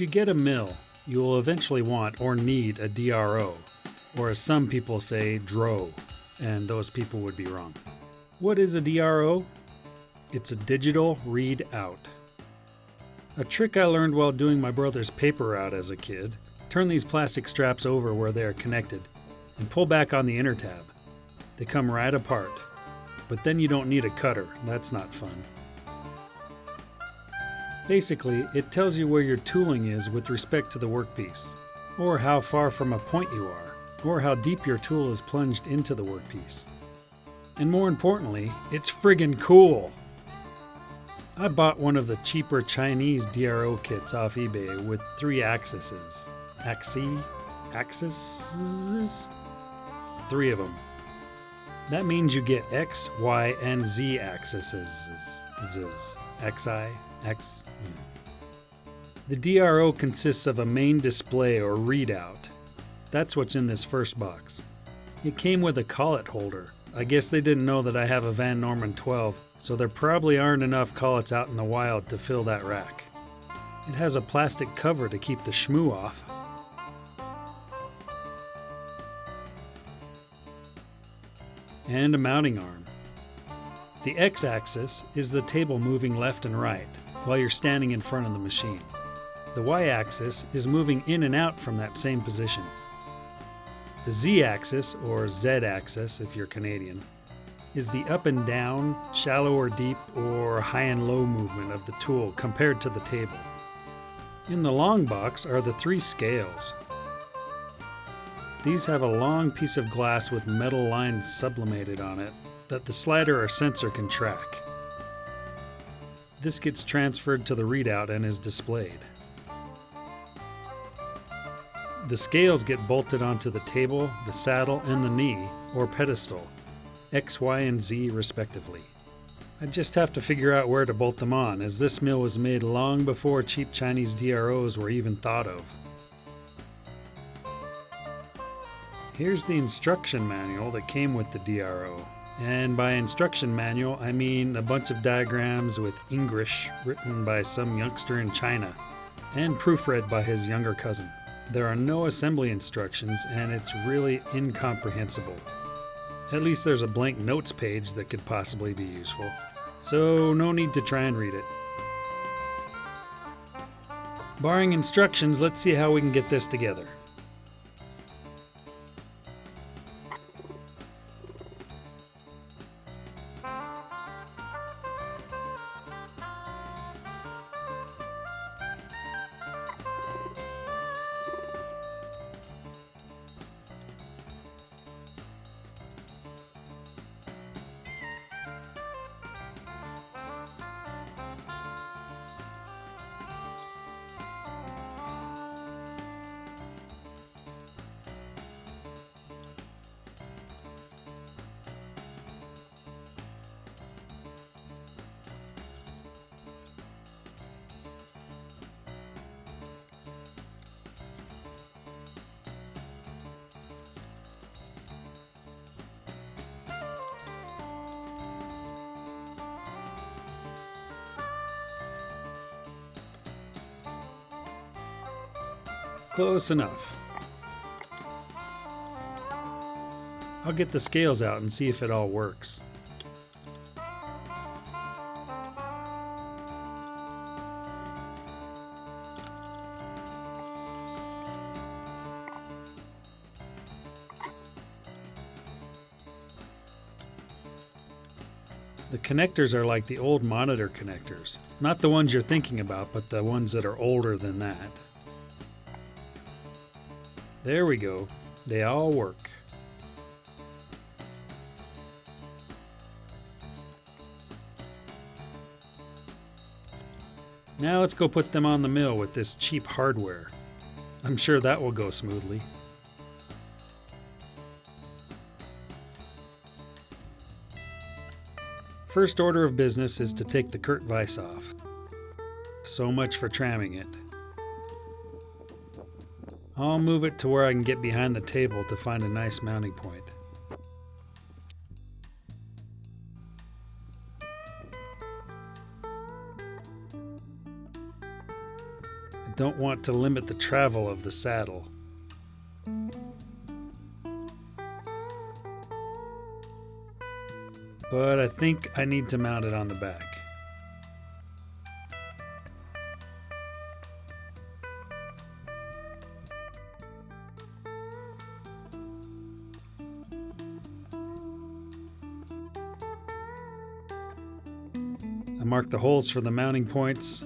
If you get a mill, you will eventually want or need a DRO, or as some people say, DRO, and those people would be wrong. What is a DRO? It's a digital read out. A trick I learned while doing my brother's paper route as a kid: turn these plastic straps over where they are connected and pull back on the inner tab. They come right apart, but then you don't need a cutter. That's not fun. Basically, it tells you where your tooling is with respect to the workpiece, or how far from a point you are, or how deep your tool is plunged into the workpiece. And more importantly, it's friggin' cool! I bought one of the cheaper Chinese DRO kits off eBay with 3 axes. Axes? 3 of them. That means you get X, Y, and Z axes. XI, X. The DRO consists of a main display or readout. That's what's in this first box. It came with a collet holder. I guess they didn't know that I have a Van Norman 12, so there probably aren't enough collets out in the wild to fill that rack. It has a plastic cover to keep the schmoo off. And a mounting arm. The X-axis is the table moving left and right while you're standing in front of the machine. The Y-axis is moving in and out from that same position. The Z-axis, or Z-axis if you're Canadian, is the up and down, shallow or deep, or high and low movement of the tool compared to the table. In the long box are the 3 scales. These have a long piece of glass with metal lines sublimated on it that the slider or sensor can track. This gets transferred to the readout and is displayed. The scales get bolted onto the table, the saddle, and the knee, or pedestal, X, Y, and Z respectively. I just have to figure out where to bolt them on, as this mill was made long before cheap Chinese DROs were even thought of. Here's the instruction manual that came with the DRO. And by instruction manual, I mean a bunch of diagrams with English written by some youngster in China and proofread by his younger cousin. There are no assembly instructions, and it's really incomprehensible. At least there's a blank notes page that could possibly be useful, so no need to try and read it. Barring instructions, let's see how we can get this together. Close enough. I'll get the scales out and see if it all works. The connectors are like the old monitor connectors. Not the ones you're thinking about, but the ones that are older than that. There we go. They all work. Now let's go put them on the mill with this cheap hardware. I'm sure that will go smoothly. First order of business is to take the Kurt vise off. So much for tramming it. I'll move it to where I can get behind the table to find a nice mounting point. don't want to limit the travel of the saddle. But I think I need to mount it on the back. I marked the holes for the mounting points.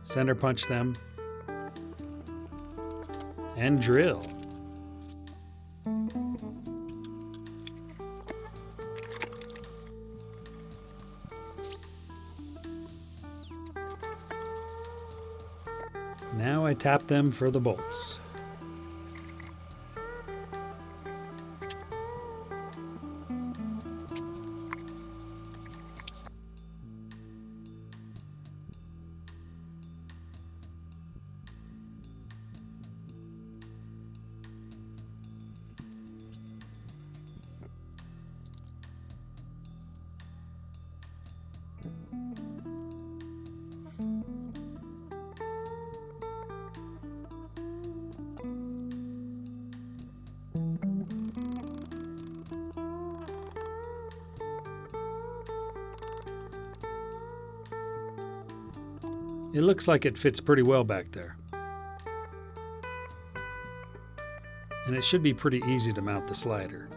Center punch them. And drill. Now I tap them for the bolts. It looks like it fits pretty well back there. And it should be pretty easy to mount the slider.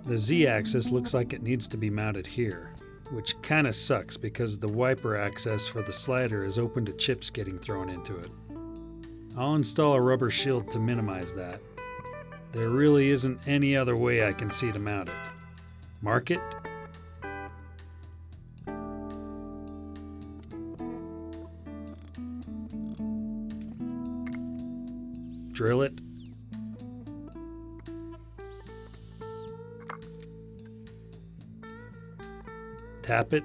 The Z-axis looks like it needs to be mounted here, which kind of sucks because the wiper access for the slider is open to chips getting thrown into it. I'll install a rubber shield to minimize that. There really isn't any other way I can see to mount it. Mark it. Drill it. Tap it.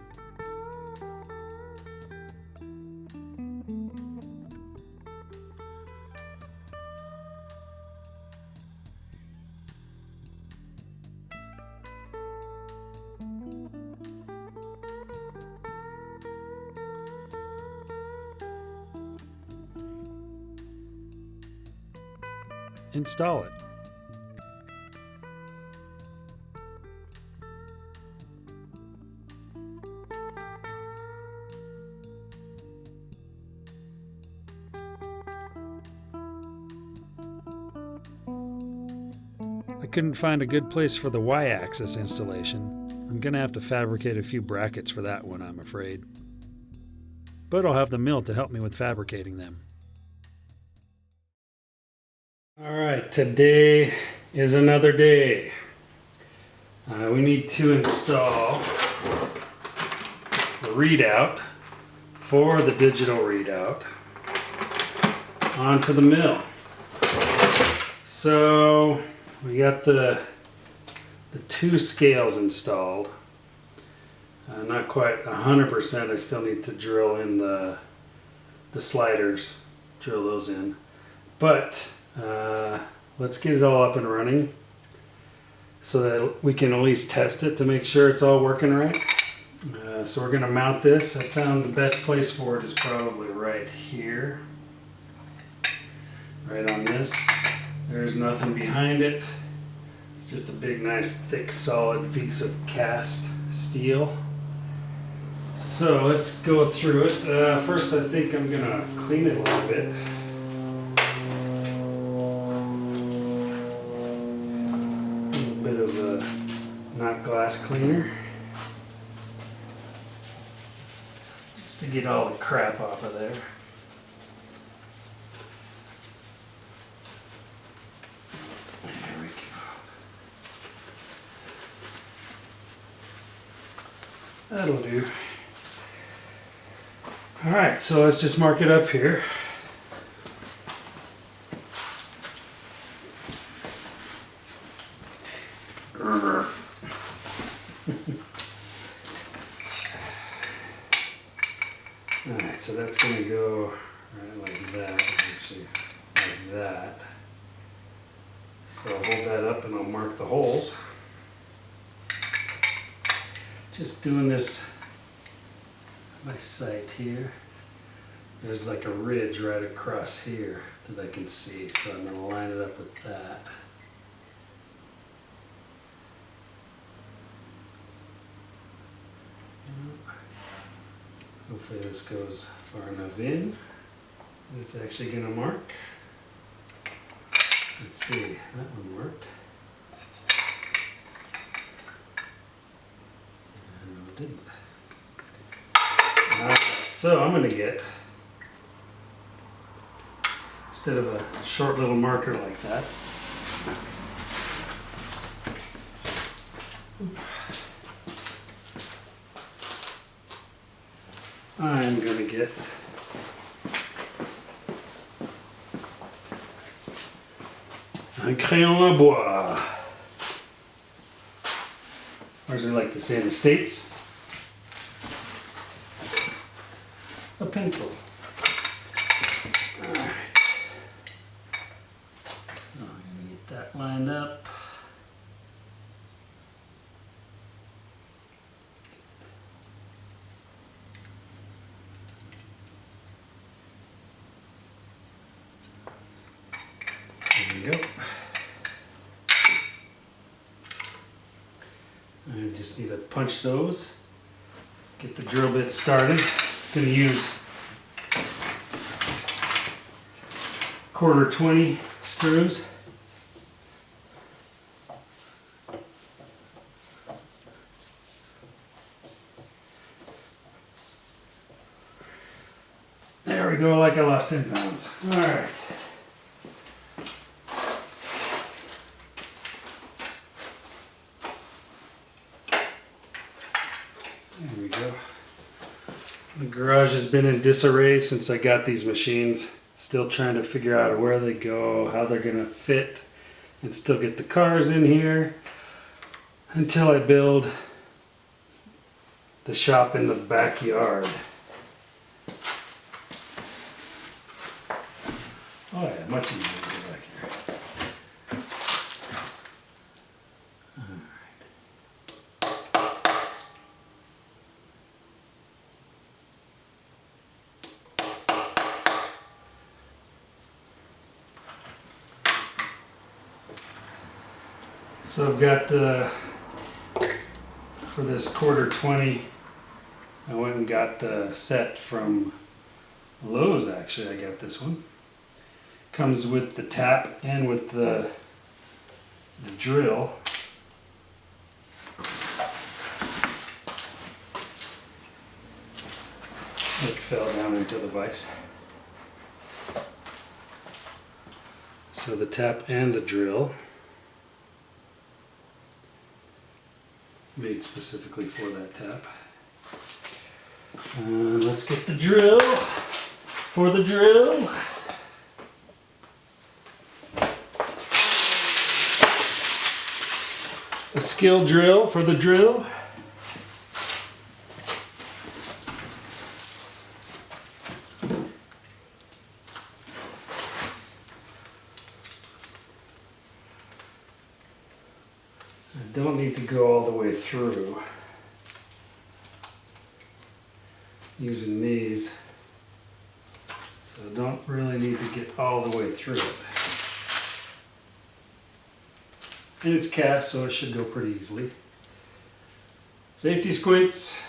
Install it. I couldn't find a good place for the Y-axis installation. I'm gonna have to fabricate a few brackets for that one, I'm afraid. But I'll have the mill to help me with fabricating them. Alright, today is another day. We need to install the readout for the digital readout onto the mill. So we got the two scales installed. Not quite 100%. I still need to drill in the sliders, drill those in. But let's get it all up and running so that we can at least test it to make sure it's all working right. So we're going to mount this. I found the best place for it is probably right here. Right on this. There's nothing behind it. It's just a big, nice, thick, solid piece of cast steel. So let's go through it. First, I think I'm going to clean it a little bit. Bit of a not glass cleaner just to get all the crap off of there. There we go. That'll do. Alright, so let's just mark it up here. Alright, so that's going to go right like that, actually, like that. So I'll hold that up and I'll mark the holes. Just doing this on my sight here. There's like a ridge right across here that I can see, so I'm going to line it up with that. Hopefully this goes far enough in. It's actually going to mark. Let's see, that one worked. No, it didn't. Alright, so I'm going to get, instead of a short little marker like that, I'm going to get un crayon à bois. Or as they like to say in the States, a pencil. Alright. So I'm going to get that lined up. There we go. I just need to punch those, get the drill bit started. I'm going to use 1/4 screws. There we go, like I lost 10 pounds. All right. There we go. The garage has been in disarray since I got these machines. Still trying to figure out where they go, how they're going to fit, and still get the cars in here until I build the shop in the backyard. Oh yeah, much easier to go back here. So I've got, for this 1/4, I went and got the set from Lowe's actually. I got this one. Comes with the tap and with the drill. It fell down into the vise. So the tap and the drill. Made specifically for that tap. Let's get the drill for the drill. A skill drill for the drill. I don't need to go all the way through using these, so I don't really need to get all the way through it. And it's cast, so it should go pretty easily. Safety squints.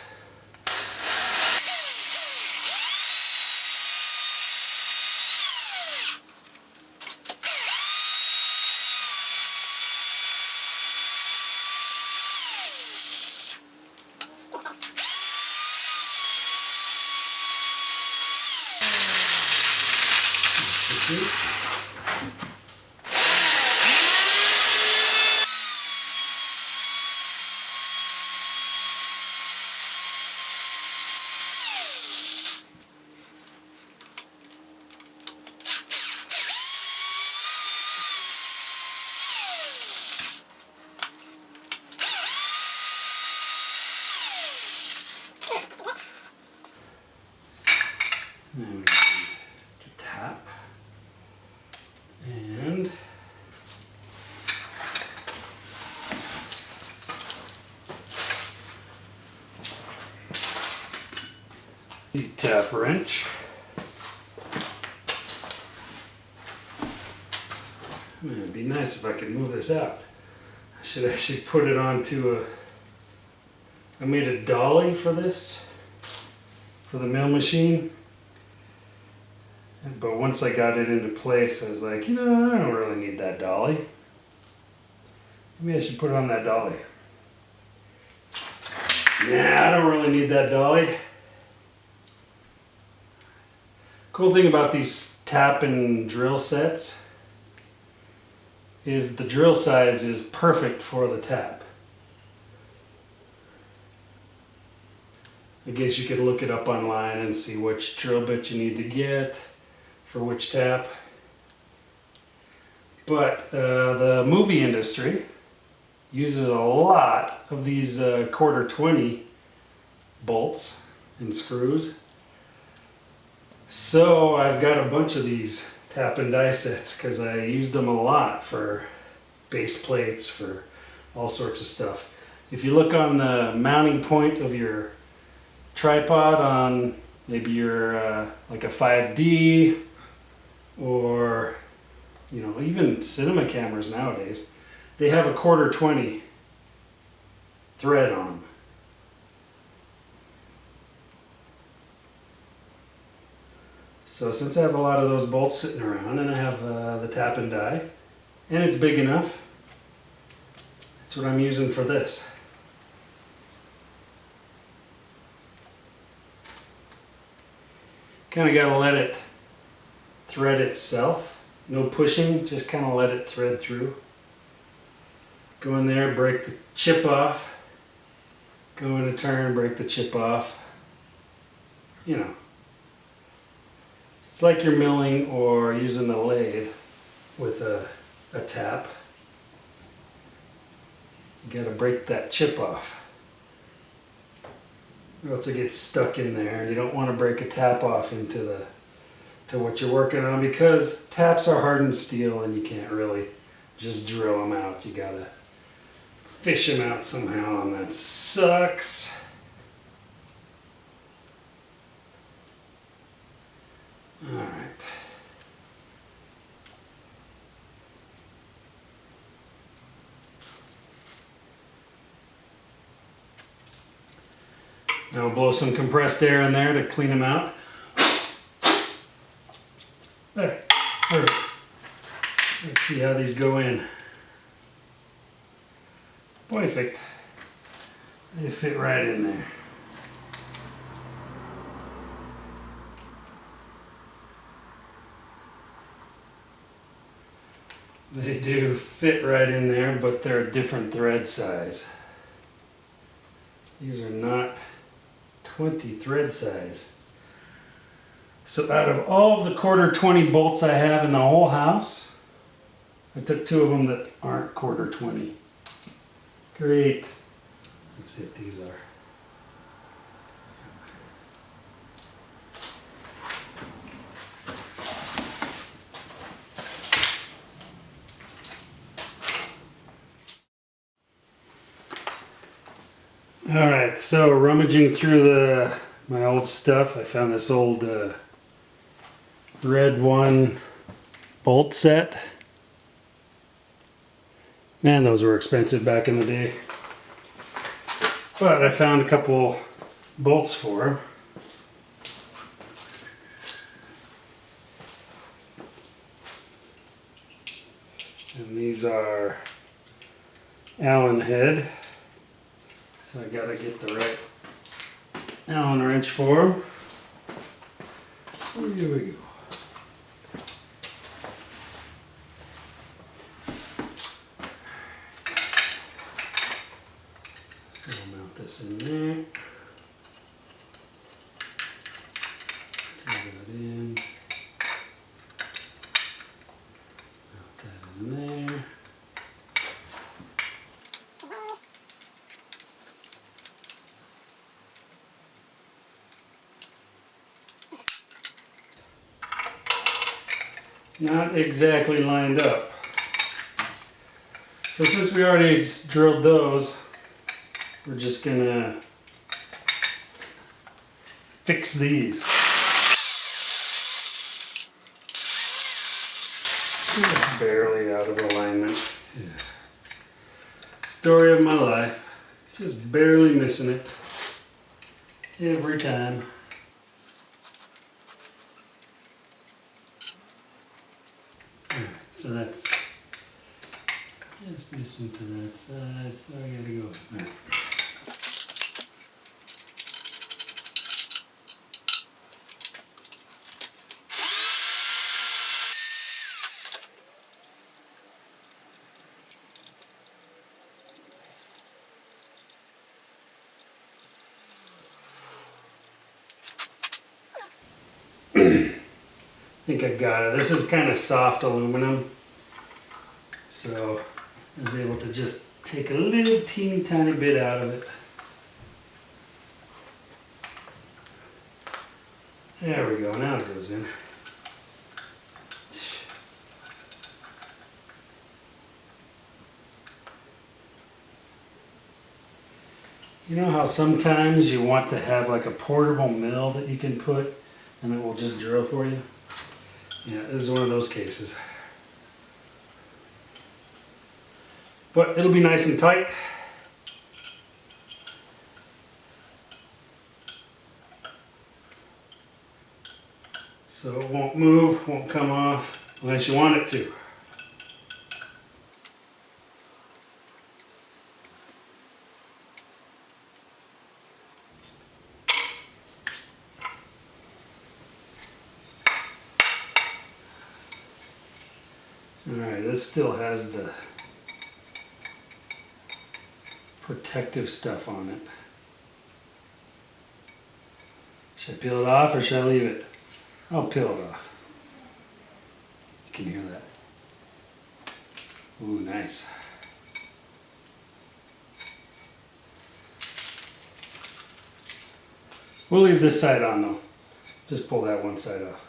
Tap wrench. Man, it'd be nice if I could move this out. I should actually put it onto I made a dolly for this, for the mill machine. But once I got it into place, I was like, you know, I don't really need that dolly. Maybe I should put it on that dolly. Nah, I don't really need that dolly. Cool thing about these tap and drill sets is the drill size is perfect for the tap. I guess you could look it up online and see which drill bit you need to get for which tap. But the movie industry uses a lot of these quarter 20 bolts and screws. So I've got a bunch of these tap and die sets because I used them a lot for base plates, for all sorts of stuff. If you look on the mounting point of your tripod on maybe your like a 5D or you know even cinema cameras nowadays, they have a quarter 20 thread on them. So since I have a lot of those bolts sitting around and I have the tap and die and it's big enough, that's what I'm using for this. Kind of got to let it thread itself. No pushing, just kind of let it thread through. Go in there, break the chip off. Go in a turn, break the chip off. You know. It's like you're milling or using a lathe with a tap. You got to break that chip off, or else it gets stuck in there. And you don't want to break a tap off into what you're working on, because taps are hardened steel and you can't really just drill them out. You got to fish them out somehow, and that sucks. All right. Now we'll blow some compressed air in there to clean them out. There, perfect. Let's see how these go in. Perfect. They fit right in there. They do fit right in there, but they're a different thread size. These are not 20 thread size. So out of all of the quarter 20 bolts I have in the whole house, I took 2 of them that aren't quarter 20. Great. Let's see if these are. Alright, so rummaging through my old stuff, I found this old red one bolt set. Man, those were expensive back in the day. But I found a couple bolts for them. And these are Allen head. So I gotta get the right Allen wrench for them. Here we go. So I'll mount this in there. Screw that in. Mount that in there. Not exactly lined up. So since we already drilled those, we're just gonna fix these. Just barely out of alignment. Yeah. Story of my life. Just barely missing it. Every time. Alright, so that's just missing to that side, so I gotta go. Alright. I think I got it. This is kind of soft aluminum, so I was able to just take a little teeny tiny bit out of it. There we go, now it goes in. You know how sometimes you want to have like a portable mill that you can put and it will just drill for you? Yeah, this is one of those cases. But it'll be nice and tight. So it won't move, won't come off unless you want it to. Alright, this still has the protective stuff on it. Should I peel it off or should I leave it? I'll peel it off. You can hear that. Ooh, nice. We'll leave this side on though. Just pull that one side off.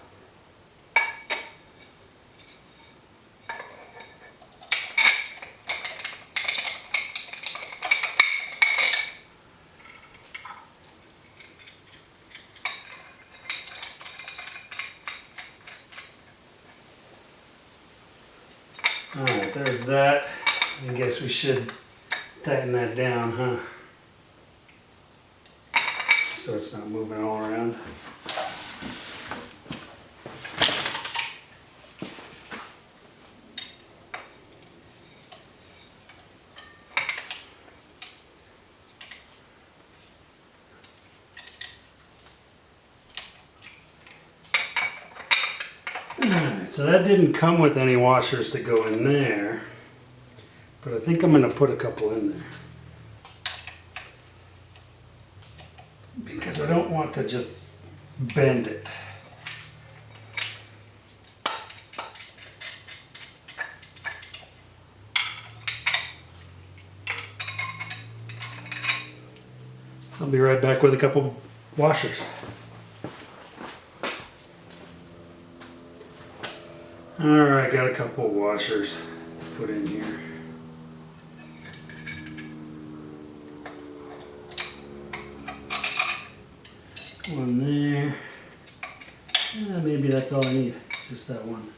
Alright, there's that. I guess we should tighten that down, huh? So it's not moving all around. Alright, so that didn't come with any washers to go in there, but I think I'm going to put a couple in there. Because I don't want to just bend it. So I'll be right back with a couple washers. Alright, got a couple of washers to put in here. One there. Maybe that's all I need, just that one.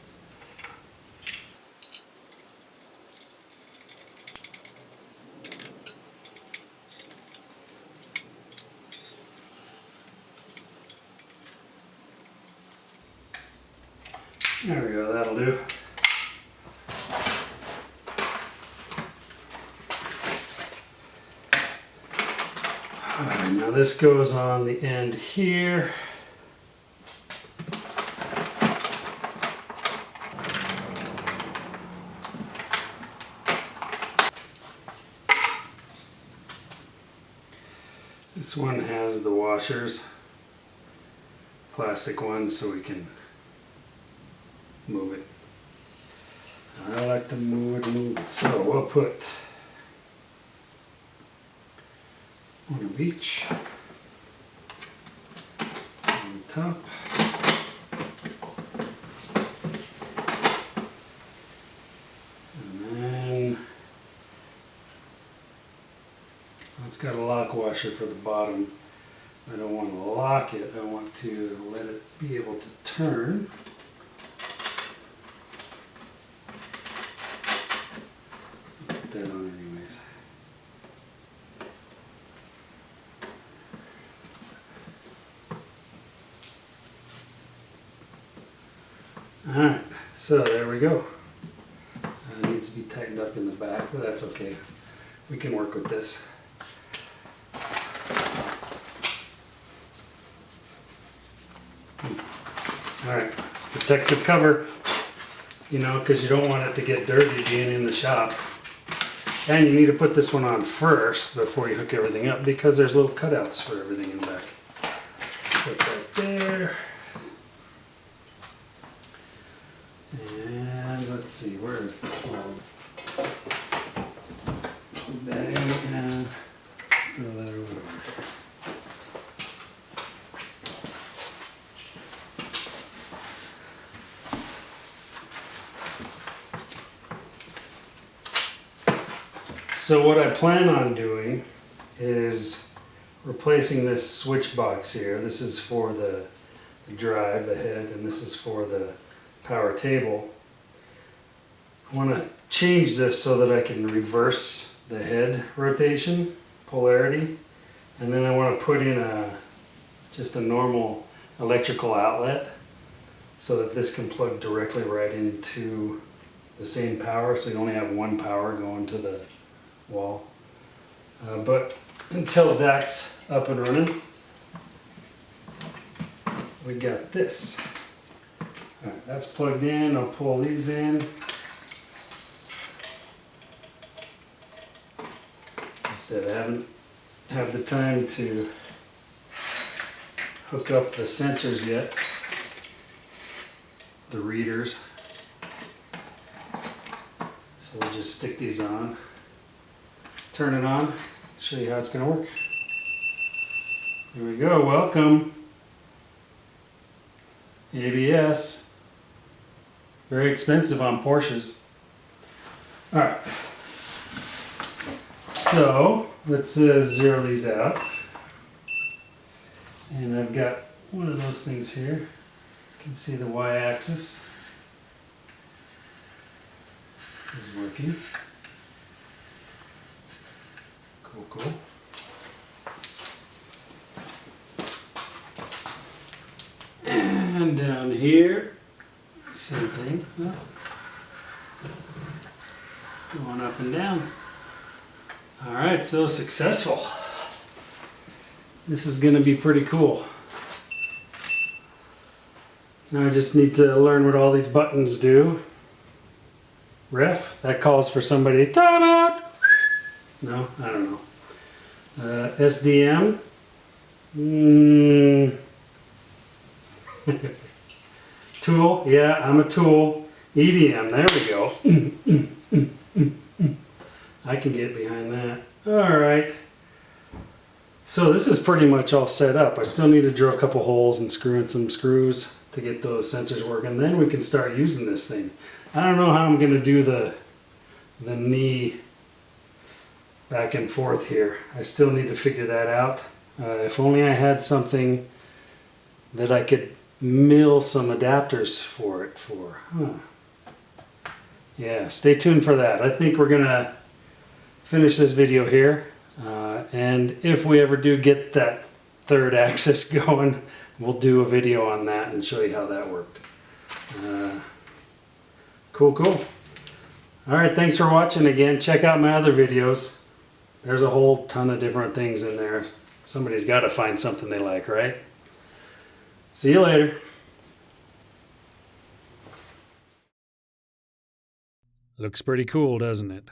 There we go, that'll do. Alright, now this goes on the end here. This one has the washers, plastic ones, so we can move it. I like to move it. So we'll put one of each on top. And then it's got a lock washer for the bottom. I don't want to lock it. I want to let it be able to turn. So put that on anyways. Alright, so there we go. It needs to be tightened up in the back, but that's okay. We can work with this. Alright, protective cover, you know, because you don't want it to get dirty being in the shop. And you need to put this one on first before you hook everything up, because there's little cutouts for everything in the back. Put that there. And let's see, where is the plug? Plug that in and throw that over. So what I plan on doing is replacing this switch box here. This is for the drive, the head, and this is for the power table. I want to change this so that I can reverse the head rotation, polarity, and then I want to put in just a normal electrical outlet so that this can plug directly right into the same power, so you only have one power going to the wall. But until that's up and running, we got this. Alright, that's plugged in. I'll pull these in. I said I haven't had the time to hook up the sensors yet, the readers. So we'll just stick these on. Turn it on, show you how it's going to work. Here we go, welcome. ABS. Very expensive on Porsches. Alright. So, let's zero these out. And I've got one of those things here. You can see the Y-axis is working. Cool. And down here, same thing. Going up and down. Alright, so successful. This is going to be pretty cool. Now I just need to learn what all these buttons do. Ref, that calls for somebody, time out! No, I don't know. SDM. Tool, yeah, I'm a tool. EDM, there we go. I can get behind that. Alright. So this is pretty much all set up. I still need to drill a couple holes and screw in some screws to get those sensors working. Then we can start using this thing. I don't know how I'm going to do the knee back and forth here. I still need to figure that out. If only I had something that I could mill some adapters for it for. Yeah, stay tuned for that. I think we're gonna finish this video here. And if we ever do get that third axis going, we'll do a video on that and show you how that worked. Cool. Alright, thanks for watching again. Check out my other videos. There's a whole ton of different things in there. Somebody's got to find something they like, right? See you later. Looks pretty cool, doesn't it?